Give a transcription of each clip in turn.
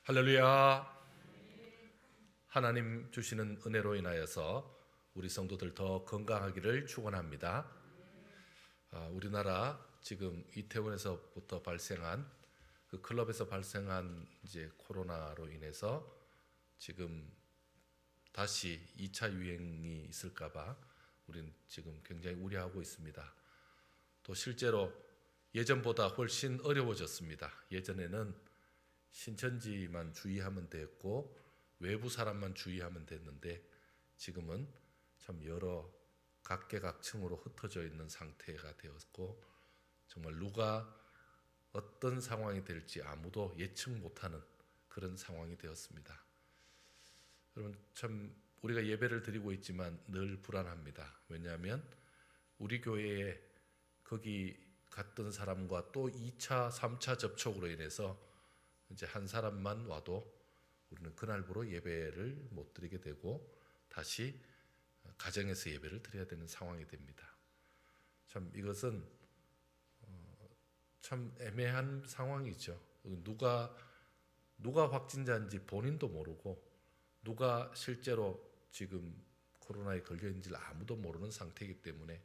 할렐루야. 하나님 주시는 은혜로 인하여서 우리 성도들 더 건강하기를 축원합니다. 우리나라 지금 이태원에서부터 발생한 그 클럽에서 발생한 이제 코로나로 인해서 지금 다시 2차 유행이 있을까봐 우리는 지금 굉장히 우려하고 있습니다. 또 실제로 예전보다 훨씬 어려워졌습니다. 예전에는 신천지만 주의하면 됐고 외부 사람만 주의하면 됐는데 지금은 참 여러 각계각층으로 흩어져 있는 상태가 되었고 정말 누가 어떤 상황이 될지 아무도 예측 못하는 그런 상황이 되었습니다. 여러분 참 우리가 예배를 드리고 있지만 늘 불안합니다. 왜냐하면 우리 교회에 거기 갔던 사람과 또 2차, 3차 접촉으로 인해서 이제 한 사람만 와도 우리는 그날부로 예배를 못 드리게 되고 다시 가정에서 예배를 드려야 되는 상황이 됩니다. 참 이것은 참 애매한 상황이죠. 누가 확진자인지 본인도 모르고 누가 실제로 지금 코로나에 걸려 있는지 아무도 모르는 상태이기 때문에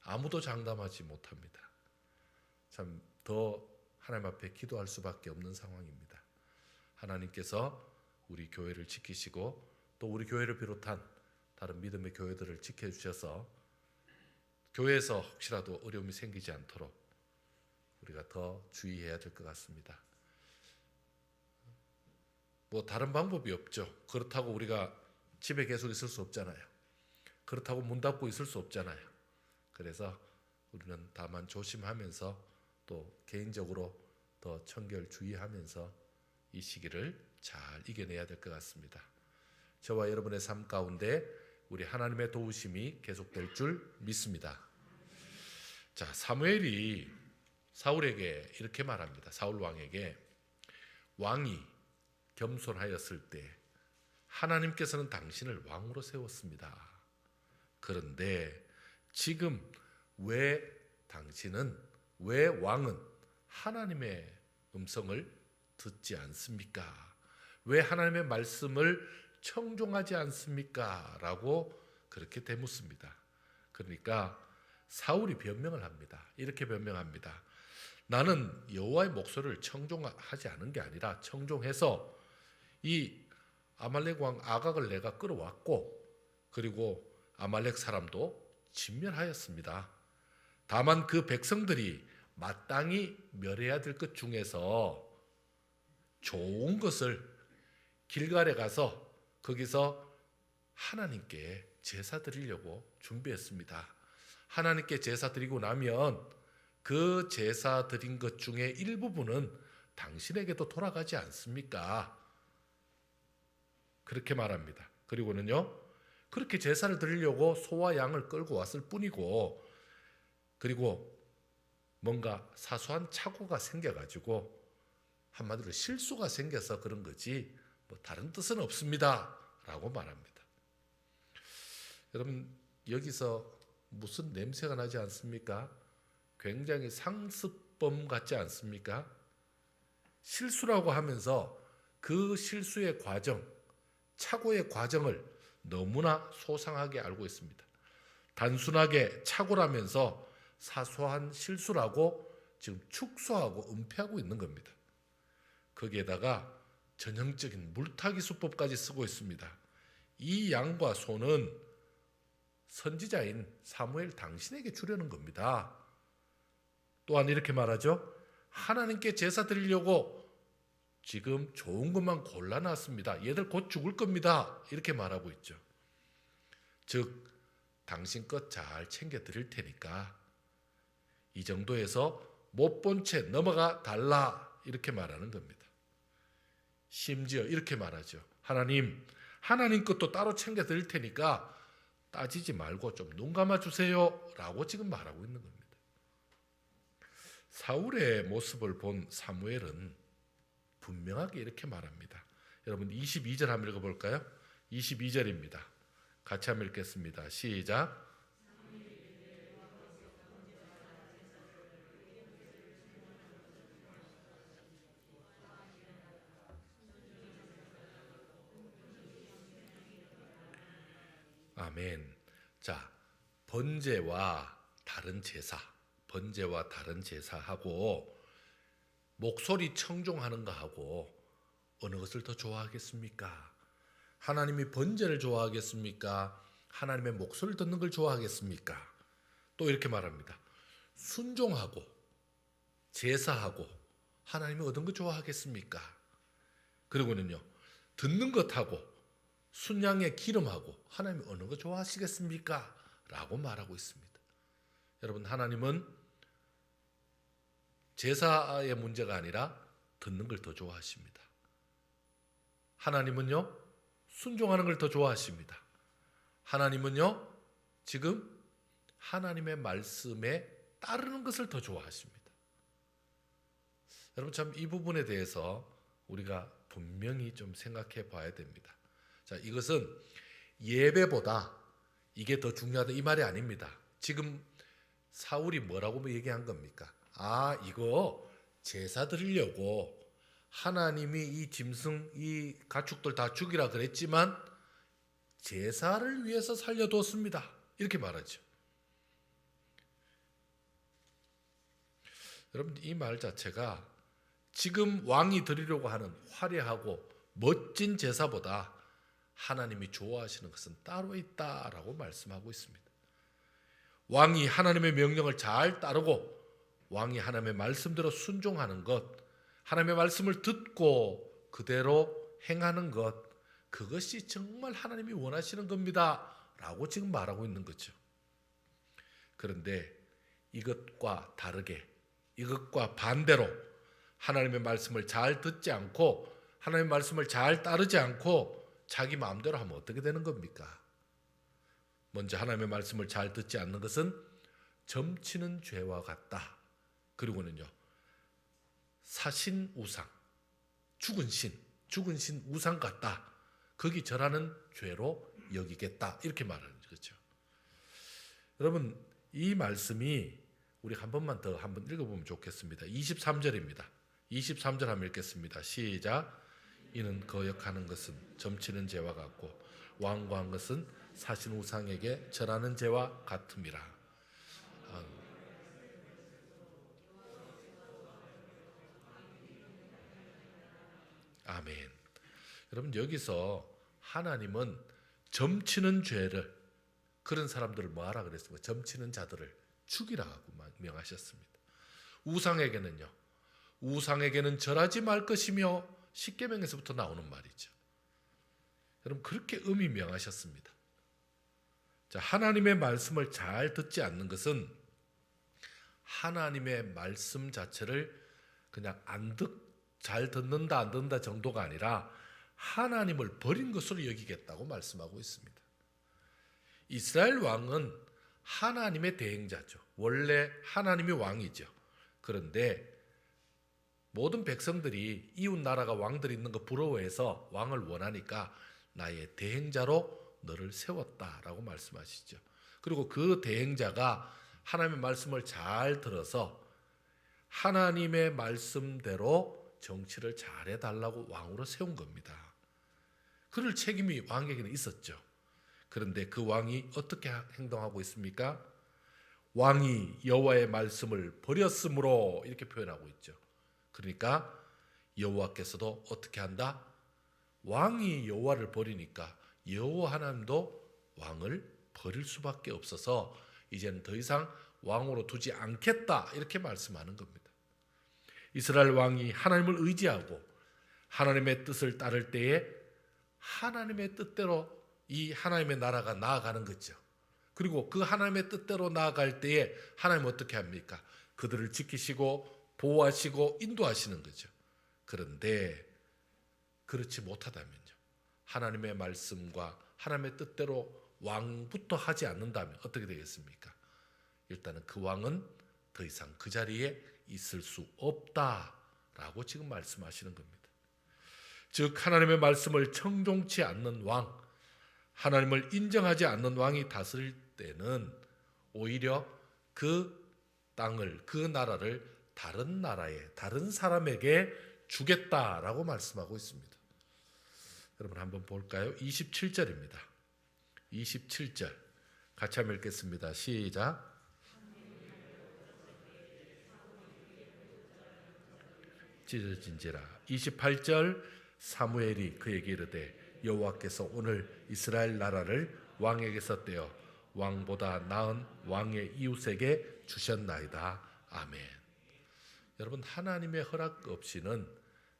아무도 장담하지 못합니다. 참 더 하나님 앞에 기도할 수밖에 없는 상황입니다. 하나님께서 우리 교회를 지키시고 또 우리 교회를 비롯한 다른 믿음의 교회들을 지켜주셔서 교회에서 혹시라도 어려움이 생기지 않도록 우리가 더 주의해야 될 것 같습니다. 뭐 다른 방법이 없죠. 그렇다고 우리가 집에 계속 있을 수 없잖아요. 그렇다고 문 닫고 있을 수 없잖아요. 그래서 우리는 다만 조심하면서 또 개인적으로 더 청결 주의하면서 이 시기를 잘 이겨내야 될 것 같습니다. 저와 여러분의 삶 가운데 우리 하나님의 도우심이 계속될 줄 믿습니다. 자, 사무엘이 사울에게 이렇게 말합니다. 사울 왕에게 왕이 겸손하였을 때 하나님께서는 당신을 왕으로 세웠습니다. 그런데 지금 왜 왕은 하나님의 음성을 듣지 않습니까? 왜 하나님의 말씀을 청종하지 않습니까? 라고 그렇게 되묻습니다. 그러니까 사울이 변명을 합니다. 이렇게 변명합니다. 나는 여호와의 목소리를 청종하지 않은 게 아니라 청종해서 이 아말렉 왕 아각을 내가 끌어왔고 그리고 아말렉 사람도 진멸하였습니다. 다만 그 백성들이 마땅히 멸해야 될 것 중에서 좋은 것을 길갈에 가서 거기서 하나님께 제사 드리려고 준비했습니다. 하나님께 제사 드리고 나면 그 제사 드린 것 중에 일부분은 당신에게도 돌아가지 않습니까? 그렇게 말합니다. 그리고는요, 그렇게 제사를 드리려고 소와 양을 끌고 왔을 뿐이고 그리고 뭔가 사소한 착오가 생겨가지고 한마디로 실수가 생겨서 그런 거지 뭐 다른 뜻은 없습니다 라고 말합니다. 여러분 여기서 무슨 냄새가 나지 않습니까? 굉장히 상습범 같지 않습니까? 실수라고 하면서 그 실수의 과정, 착오의 과정을 너무나 소상하게 알고 있습니다. 단순하게 착오라면서 사소한 실수라고 지금 축소하고 은폐하고 있는 겁니다. 거기에다가 전형적인 물타기 수법까지 쓰고 있습니다. 이 양과 소는 선지자인 사무엘 당신에게 주려는 겁니다. 또한 이렇게 말하죠. 하나님께 제사 드리려고 지금 좋은 것만 골라놨습니다. 얘들 곧 죽을 겁니다. 이렇게 말하고 있죠. 즉 당신 것 잘 챙겨 드릴 테니까 이 정도에서 못 본 채 넘어가 달라 이렇게 말하는 겁니다. 심지어 이렇게 말하죠. 하나님 것도 따로 챙겨 드릴 테니까 따지지 말고 좀 눈 감아 주세요 라고 지금 말하고 있는 겁니다. 사울의 모습을 본 사무엘은 분명하게 이렇게 말합니다. 여러분 22절 한번 읽어볼까요? 22절입니다. 같이 한번 읽겠습니다. 시작. 아멘. 자, 번제와 다른 제사하고 목소리 청종하는 거하고 어느 것을 더 좋아하겠습니까? 하나님이 번제를 좋아하겠습니까? 하나님의 목소리를 듣는 걸 좋아하겠습니까? 또 이렇게 말합니다. 순종하고 제사하고 하나님이 어떤 거 좋아하겠습니까? 그리고는요, 듣는 것하고 순양의 기름하고 하나님이 어느 거 좋아하시겠습니까? 라고 말하고 있습니다. 여러분, 하나님은 제사의 문제가 아니라 듣는 걸 더 좋아하십니다. 하나님은요, 순종하는 걸 더 좋아하십니다. 하나님은요, 지금 하나님의 말씀에 따르는 것을 더 좋아하십니다. 여러분, 참 이 부분에 대해서 우리가 분명히 좀 생각해 봐야 됩니다. 자, 이것은 예배보다 이게 더 중요하다 이 말이 아닙니다. 지금 사울이 뭐라고 얘기한 겁니까? 아, 이거 제사 드리려고 하나님이 이 짐승, 이 가축들 다 죽이라 그랬지만 제사를 위해서 살려뒀습니다. 이렇게 말하죠. 여러분, 이 말 자체가 지금 왕이 드리려고 하는 화려하고 멋진 제사보다 하나님이 좋아하시는 것은 따로 있다라고 말씀하고 있습니다. 왕이 하나님의 명령을 잘 따르고 왕이 하나님의 말씀대로 순종하는 것, 하나님의 말씀을 듣고 그대로 행하는 것, 그것이 정말 하나님이 원하시는 겁니다 라고 지금 말하고 있는 거죠. 그런데 이것과 다르게, 이것과 반대로 하나님의 말씀을 잘 듣지 않고 하나님의 말씀을 잘 따르지 않고 자기 마음대로 하면 어떻게 되는 겁니까? 먼저 하나님의 말씀을 잘 듣지 않는 것은 점치는 죄와 같다. 그리고는요, 사신 우상, 죽은 신 우상 같다. 거기 절하는 죄로 여기겠다. 이렇게 말하는 거죠. 여러분, 이 말씀이 우리 한 번만 더 한번 읽어보면 좋겠습니다. 23절입니다. 23절 한번 읽겠습니다. 시작. 이는 거역하는 것은 점치는 죄와 같고 완고한 것은 사신 우상에게 절하는 죄와 같음이라. 아멘. 여러분, 여기서 하나님은 점치는 죄를, 그런 사람들을 뭐하라 그랬습니까? 점치는 자들을 죽이라고 명하셨습니다. 우상에게는 절하지 말 것이며 십계명에서부터 나오는 말이죠. 여러분, 그렇게 엄히 명하셨습니다. 자, 하나님의 말씀을 잘 듣지 않는 것은 하나님의 말씀 자체를 그냥 잘 듣는다 안 듣는다 정도가 아니라 하나님을 버린 것으로 여기겠다고 말씀하고 있습니다. 이스라엘 왕은 하나님의 대행자죠. 원래 하나님이 왕이죠. 그런데 모든 백성들이 이웃 나라가 왕들이 있는 거 부러워해서 왕을 원하니까 나의 대행자로 너를 세웠다라고 말씀하시죠. 그리고 그 대행자가 하나님의 말씀을 잘 들어서 하나님의 말씀대로 정치를 잘해달라고 왕으로 세운 겁니다. 그럴 책임이 왕에게는 있었죠. 그런데 그 왕이 어떻게 행동하고 있습니까? 왕이 여호와의 말씀을 버렸으므로 이렇게 표현하고 있죠. 그러니까 여호와께서도 어떻게 한다? 왕이 여호와를 버리니까 여호와 하나님도 왕을 버릴 수밖에 없어서 이제는 더 이상 왕으로 두지 않겠다 이렇게 말씀하는 겁니다. 이스라엘 왕이 하나님을 의지하고 하나님의 뜻을 따를 때에 하나님의 뜻대로 이 하나님의 나라가 나아가는 거죠. 그리고 그 하나님의 뜻대로 나아갈 때에 하나님은 어떻게 합니까? 그들을 지키시고 보호하시고 인도하시는 거죠. 그런데 그렇지 못하다면요, 하나님의 말씀과 하나님의 뜻대로 왕부터 하지 않는다면 어떻게 되겠습니까? 일단은 그 왕은 더 이상 그 자리에 있을 수 없다라고 지금 말씀하시는 겁니다. 즉 하나님의 말씀을 청종치 않는 왕, 하나님을 인정하지 않는 왕이 다스릴 때는 오히려 그 땅을, 그 나라를 다른 나라에, 다른 사람에게 주겠다라고 말씀하고 있습니다. 여러분 한번 볼까요? 27절입니다. 27절 같이 한번 읽겠습니다. 시작. 찢어진지라. 28절 사무엘이 그에게 이르되 여호와께서 오늘 이스라엘 나라를 왕에게서 떼어 왕보다 나은 왕의 이웃에게 주셨나이다. 아멘. 여러분, 하나님의 허락 없이는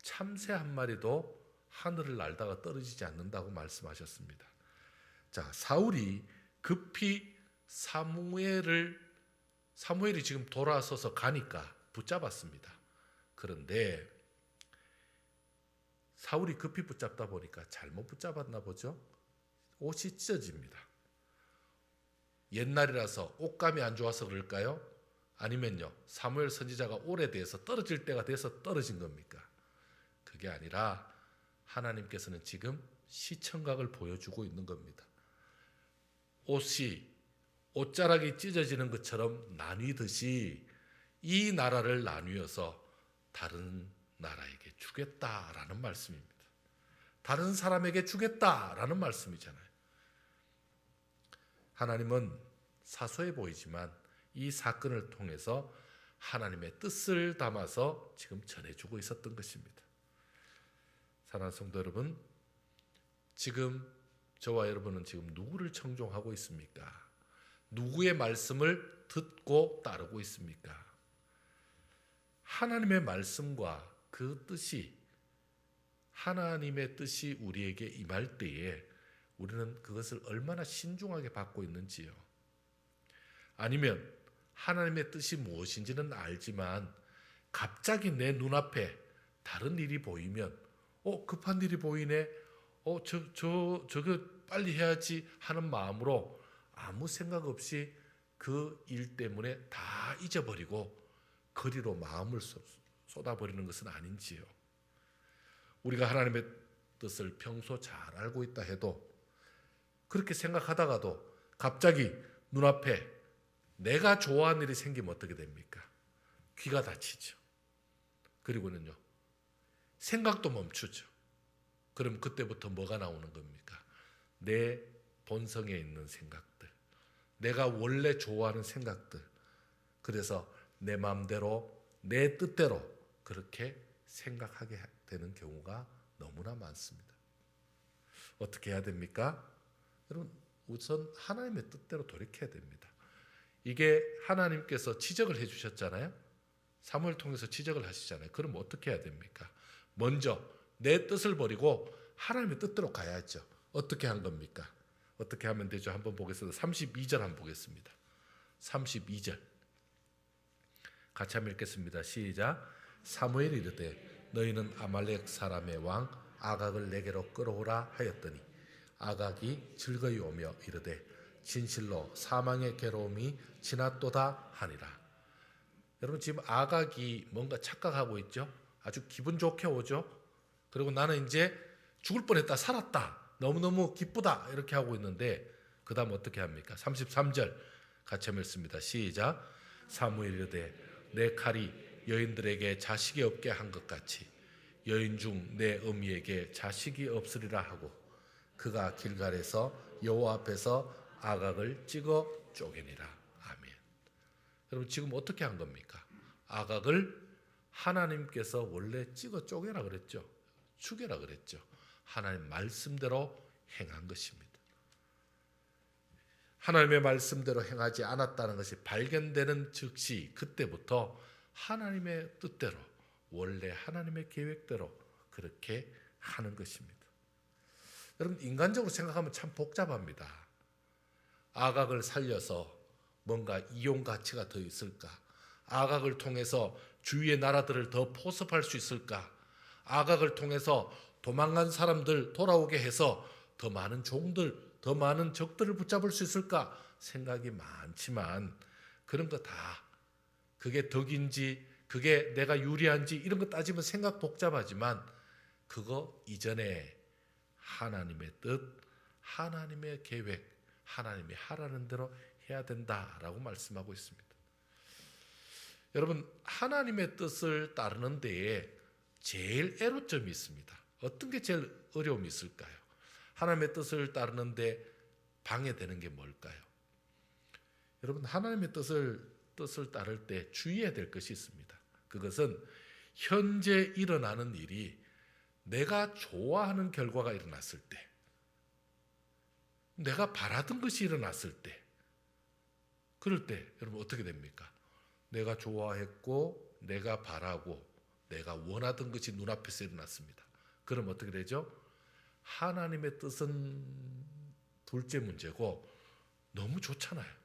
참새 한 마리도 하늘을 날다가 떨어지지 않는다고 말씀하셨습니다. 자, 사울이 급히 사무엘이 지금 돌아서서 가니까 붙잡았습니다. 그런데 사울이 급히 붙잡다 보니까 잘못 붙잡았나 보죠. 옷이 찢어집니다. 옛날이라서 옷감이 안 좋아서 그럴까요? 아니면요, 사무엘 선지자가 오래돼서 떨어질 때가 돼서 떨어진 겁니까? 그게 아니라 하나님께서는 지금 시청각을 보여주고 있는 겁니다. 옷자락이 찢어지는 것처럼 나뉘듯이 이 나라를 나뉘어서 다른 나라에게 주겠다라는 말씀입니다. 다른 사람에게 주겠다라는 말씀이잖아요. 하나님은 사소해 보이지만 이 사건을 통해서 하나님의 뜻을 담아서 지금 전해주고 있었던 것입니다. 사랑하는 성도 여러분, 지금 저와 여러분은 지금 누구를 청종하고 있습니까? 누구의 말씀을 듣고 따르고 있습니까? 하나님의 말씀과 그 뜻이, 하나님의 뜻이 우리에게 임할 때에 우리는 그것을 얼마나 신중하게 받고 있는지요. 아니면 하나님의 뜻이 무엇인지는 알지만 갑자기 내 눈앞에 다른 일이 보이면 급한 일이 보이네, 저거 빨리 해야지 하는 마음으로 아무 생각 없이 그 일 때문에 다 잊어버리고 거리로 마음을 쏟아버리는 것은 아닌지요. 우리가 하나님의 뜻을 평소 잘 알고 있다 해도 그렇게 생각하다가도 갑자기 눈앞에 내가 좋아하는 일이 생기면 어떻게 됩니까? 귀가 닫히죠. 그리고는요, 생각도 멈추죠. 그럼 그때부터 뭐가 나오는 겁니까? 내 본성에 있는 생각들, 내가 원래 좋아하는 생각들, 그래서 내 마음대로, 내 뜻대로 그렇게 생각하게 되는 경우가 너무나 많습니다. 어떻게 해야 됩니까? 여러분, 우선 하나님의 뜻대로 돌이켜야 됩니다. 이게 하나님께서 지적을 해주셨잖아요. 사무엘 통해서 지적을 하시잖아요. 그럼 어떻게 해야 됩니까? 먼저 내 뜻을 버리고 하나님의 뜻대로 가야죠. 어떻게 한 겁니까? 어떻게 하면 되죠? 한번 보겠습니다. 32절 한번 보겠습니다. 32절 같이 한번 읽겠습니다. 시작. 사무엘이 이르되 너희는 아말렉 사람의 왕 아각을 내게로 끌어오라 하였더니 아각이 즐거이 오며 이르되 진실로 사망의 괴로움이 지났도다 하니라. 여러분, 지금 아각이 뭔가 착각하고 있죠. 아주 기분 좋게 오죠. 그리고 나는 이제 죽을 뻔했다, 살았다, 너무너무 기쁘다 이렇게 하고 있는데 그 다음 어떻게 합니까? 33절 같이 읽습니다. 시작. 사무엘이 이르되 내 칼이 여인들에게 자식이 없게 한 것 같이 여인 중 내 어미에게 자식이 없으리라 하고 그가 길갈에서 여호와 앞에서 아각을 찍어 쪼개니라. 아멘. 여러분, 지금 어떻게 한 겁니까? 아각을 하나님께서 원래 찍어 쪼개라 그랬죠. 죽여라 그랬죠. 하나님 말씀대로 행한 것입니다. 하나님의 말씀대로 행하지 않았다는 것이 발견되는 즉시 그때부터 하나님의 뜻대로, 원래 하나님의 계획대로 그렇게 하는 것입니다. 여러분, 인간적으로 생각하면 참 복잡합니다. 아각을 살려서 뭔가 이용 가치가 더 있을까? 아각을 통해서 주위의 나라들을 더 포섭할 수 있을까? 아각을 통해서 도망간 사람들 돌아오게 해서 더 많은 종들, 더 많은 적들을 붙잡을 수 있을까? 생각이 많지만 그런 거 다 그게 덕인지 그게 내가 유리한지 이런 거 따지면 생각 복잡하지만 그거 이전에 하나님의 뜻, 하나님의 계획, 하나님이 하라는 대로 해야 된다라고 말씀하고 있습니다. 여러분, 하나님의 뜻을 따르는 데에 제일 애로점이 있습니다. 어떤 게 제일 어려움이 있을까요? 하나님의 뜻을 따르는데 방해되는 게 뭘까요? 여러분, 하나님의 뜻을 따를 때 주의해야 될 것이 있습니다. 그것은 현재 일어나는 일이 내가 좋아하는 결과가 일어났을 때, 내가 바라던 것이 일어났을 때, 그럴 때 여러분 어떻게 됩니까? 내가 좋아했고 내가 바라고 내가 원하던 것이 눈앞에서 일어났습니다. 그럼 어떻게 되죠? 하나님의 뜻은 둘째 문제고 너무 좋잖아요.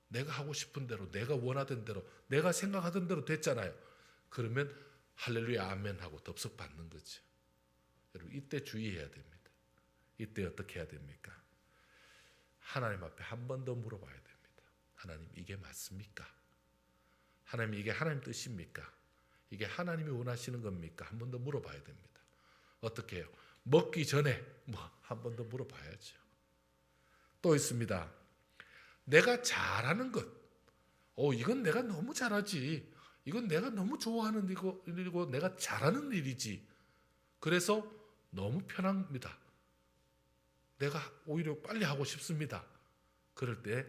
내가 하고 싶은 대로, 내가 원하던 대로, 내가 생각하던 대로 됐잖아요. 그러면 할렐루야 아멘 하고 덥석 받는 거죠. 여러분, 이때 주의해야 됩니다. 이때 어떻게 해야 됩니까? 하나님 앞에 한 번 더 물어봐야 됩니다. 하나님, 이게 맞습니까? 하나님, 이게 하나님 뜻입니까? 이게 하나님이 원하시는 겁니까? 한 번 더 물어봐야 됩니다. 어떻게 해요? 먹기 전에 한 번 더 물어봐야죠. 또 있습니다. 내가 잘하는 것. 이건 내가 너무 잘하지. 이건 내가 너무 좋아하는 일이고 내가 잘하는 일이지. 그래서 너무 편합니다. 내가 오히려 빨리 하고 싶습니다. 그럴 때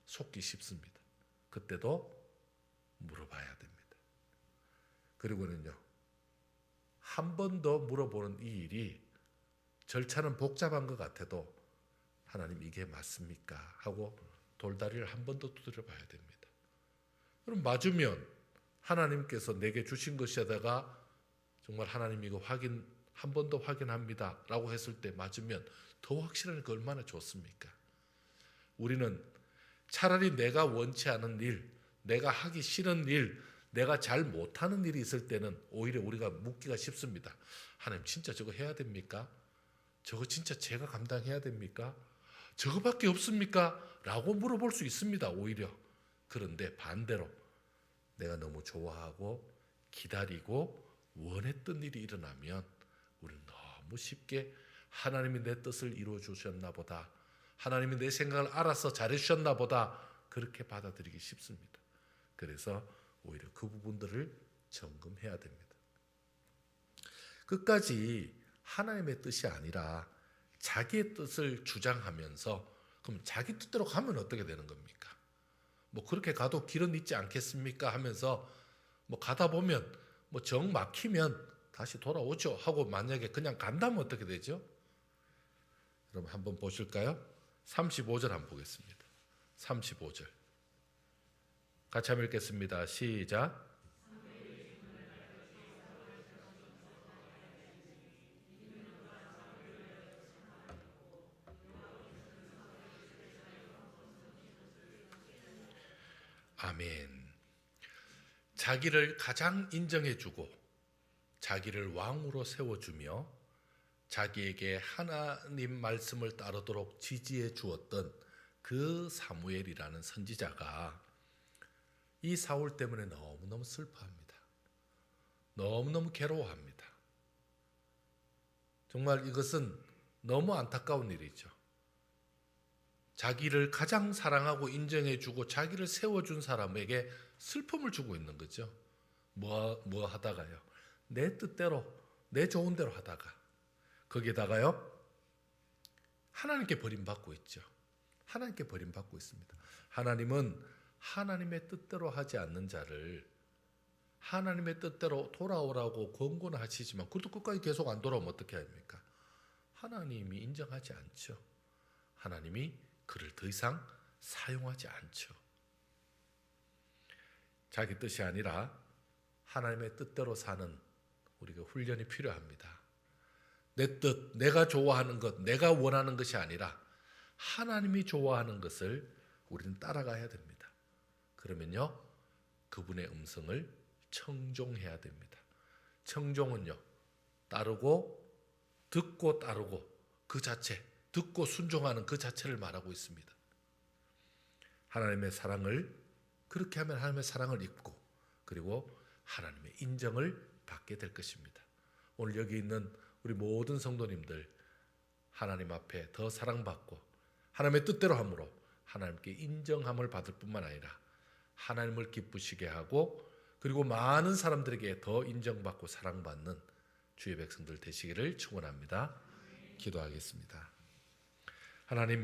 속기 쉽습니다. 그때도 물어봐야 됩니다. 그리고는요, 한 번 더 물어보는 이 일이 절차는 복잡한 것 같아도 하나님, 이게 맞습니까? 하고 돌다리를 한 번 더 두드려 봐야 됩니다. 그럼 맞으면 하나님께서 내게 주신 것이다가 정말 하나님 이거 한 번 더 확인합니다 라고 했을 때 맞으면 더 확실하니까 얼마나 좋습니까? 우리는 차라리 내가 원치 않은 일, 내가 하기 싫은 일, 내가 잘 못하는 일이 있을 때는 오히려 우리가 묻기가 쉽습니다. 하나님, 진짜 저거 해야 됩니까? 저거 진짜 제가 감당해야 됩니까? 저거밖에 없습니까? 라고 물어볼 수 있습니다. 오히려. 그런데 반대로 내가 너무 좋아하고 기다리고 원했던 일이 일어나면 우리는 너무 쉽게 하나님이 내 뜻을 이루어 주셨나 보다, 하나님이 내 생각을 알아서 잘해 주셨나 보다, 그렇게 받아들이기 쉽습니다. 그래서 오히려 그 부분들을 점검해야 됩니다. 끝까지 하나님의 뜻이 아니라 자기의 뜻을 주장하면서, 그럼 자기 뜻대로 가면 어떻게 되는 겁니까? 그렇게 가도 길은 있지 않겠습니까? 하면서 가다 보면 정 막히면 다시 돌아오죠 하고 만약에 그냥 간다면 어떻게 되죠? 여러분 한번 보실까요? 35절 한번 보겠습니다. 35절 같이 한번 읽겠습니다. 시작. 아멘. 자기를 가장 인정해주고 자기를 왕으로 세워주며 자기에게 하나님 말씀을 따르도록 지지해 주었던 그 사무엘이라는 선지자가 이 사울 때문에 너무너무 슬퍼합니다. 너무너무 괴로워합니다. 정말 이것은 너무 안타까운 일이죠. 자기를 가장 사랑하고 인정해주고 자기를 세워준 사람에게 슬픔을 주고 있는 거죠. 뭐 하다가요? 내 뜻대로, 내 좋은 대로 하다가 거기에다가요 하나님께 버림받고 있죠. 하나님께 버림받고 있습니다. 하나님은 하나님의 뜻대로 하지 않는 자를 하나님의 뜻대로 돌아오라고 권고는 하시지만 그래도 끝까지 계속 안 돌아오면 어떻게 합니까? 하나님이 인정하지 않죠. 하나님이 그를 더 이상 사용하지 않죠. 자기 뜻이 아니라 하나님의 뜻대로 사는 우리가 훈련이 필요합니다. 내 뜻, 내가 좋아하는 것, 내가 원하는 것이 아니라 하나님이 좋아하는 것을 우리는 따라가야 됩니다. 그러면요, 그분의 음성을 청종해야 됩니다. 청종은요, 따르고 듣고 따르고 그 자체, 듣고 순종하는 그 자체를 말하고 있습니다. 하나님의 사랑을, 그렇게 하면 하나님의 사랑을 입고 그리고 하나님의 인정을 받게 될 것입니다. 오늘 여기 있는 우리 모든 성도님들 하나님 앞에 더 사랑받고 하나님의 뜻대로 함으로 하나님께 인정함을 받을 뿐만 아니라 하나님을 기쁘시게 하고 그리고 많은 사람들에게 더 인정받고 사랑받는 주의 백성들 되시기를 축원합니다. 기도하겠습니다. 하나님,